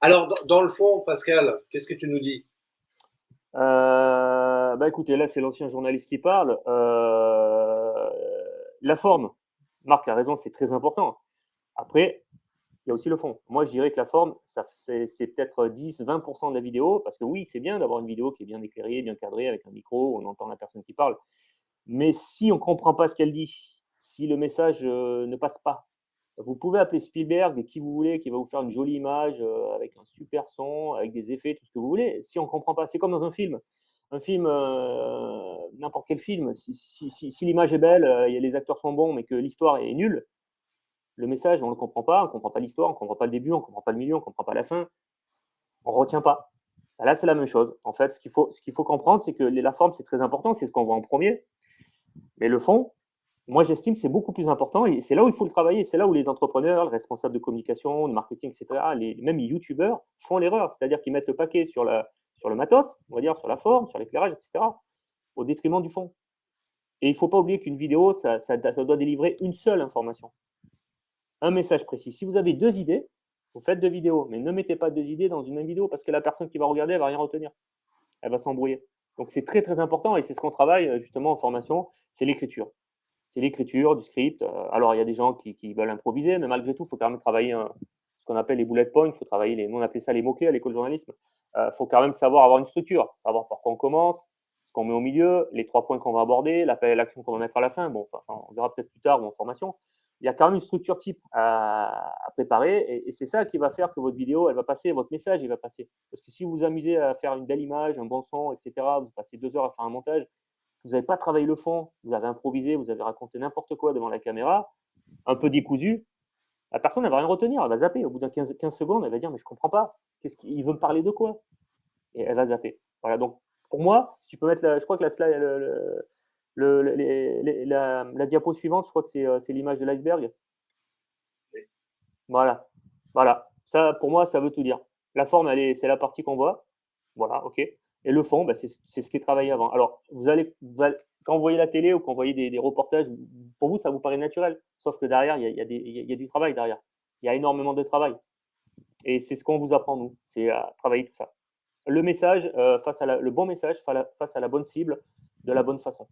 Alors, dans le fond, Pascal, qu'est-ce que tu nous dis? Bah écoutez, là c'est l'ancien journaliste qui parle. La forme, Marc a raison, c'est très important. Après, il y a aussi le fond. Moi, je dirais que la forme, c'est peut-être 10-20% de la vidéo, parce que oui, c'est bien d'avoir une vidéo qui est bien éclairée, bien cadrée, avec un micro, on entend la personne qui parle. Mais si on ne comprend pas ce qu'elle dit, si le message ne passe pas, vous pouvez appeler Spielberg et qui vous voulez, qui va vous faire une jolie image avec un super son, avec des effets, tout ce que vous voulez. Si on ne comprend pas, c'est comme dans un film. Un film, n'importe quel film, si l'image est belle, les acteurs sont bons, mais que l'histoire est nulle, le message, on ne le comprend pas l'histoire, on ne comprend pas le début, on ne comprend pas le milieu, on ne comprend pas la fin, on ne retient pas. Là, c'est la même chose. En fait, ce qu'il faut comprendre, c'est que la forme, c'est très important, c'est ce qu'on voit en premier, mais le fond, moi, j'estime que c'est beaucoup plus important et c'est là où il faut le travailler. C'est là où les entrepreneurs, les responsables de communication, de marketing, et cetera, même les youtubeurs font l'erreur. C'est-à-dire qu'ils mettent le paquet sur le matos, on va dire, sur la forme, sur l'éclairage, et cetera, au détriment du fond. Et il ne faut pas oublier qu'une vidéo, ça doit délivrer une seule information, un message précis. Si vous avez deux idées, vous faites deux vidéos, mais ne mettez pas deux idées dans une même vidéo parce que la personne qui va regarder, elle va rien retenir. Elle va s'embrouiller. Donc c'est très très important et c'est ce qu'on travaille justement en formation, c'est l'écriture. C'est l'écriture du script. Alors, il y a des gens qui veulent improviser, mais malgré tout, il faut quand même travailler ce qu'on appelle les bullet points. Il faut travailler nous, on appelait ça les mots-clés à l'école de journalisme. Il faut quand même savoir avoir une structure, savoir par quoi on commence, ce qu'on met au milieu, les trois points qu'on va aborder, l'appel à l'action qu'on va mettre à la fin. Bon, enfin, on verra peut-être plus tard ou en formation. Il y a quand même une structure type à préparer et c'est ça qui va faire que votre vidéo, elle va passer, votre message, il va passer. Parce que si vous vous amusez à faire une belle image, un bon son, etc., vous passez 2 heures à faire un montage, vous n'avez pas travaillé le fond, vous avez improvisé, vous avez raconté n'importe quoi devant la caméra, un peu décousu, la personne ne va rien retenir, elle va zapper. Au bout d'un 15 secondes, elle va dire mais je comprends pas, il veut me parler de quoi? Et elle va zapper. Voilà, donc pour moi, si tu peux mettre je crois que la diapo suivante, je crois que c'est l'image de l'iceberg. Voilà, voilà. Ça, pour moi, ça veut tout dire. La forme, c'est la partie qu'on voit. Voilà, ok. Et le fond, bah, c'est ce qui est travaillé avant. Alors, quand vous voyez la télé ou quand vous voyez des reportages, pour vous, ça vous paraît naturel. Sauf que derrière, il y a du travail derrière. Il y a énormément de travail. Et c'est ce qu'on vous apprend, nous. C'est à travailler tout ça. Le message, le bon message face à la bonne cible, de la bonne façon.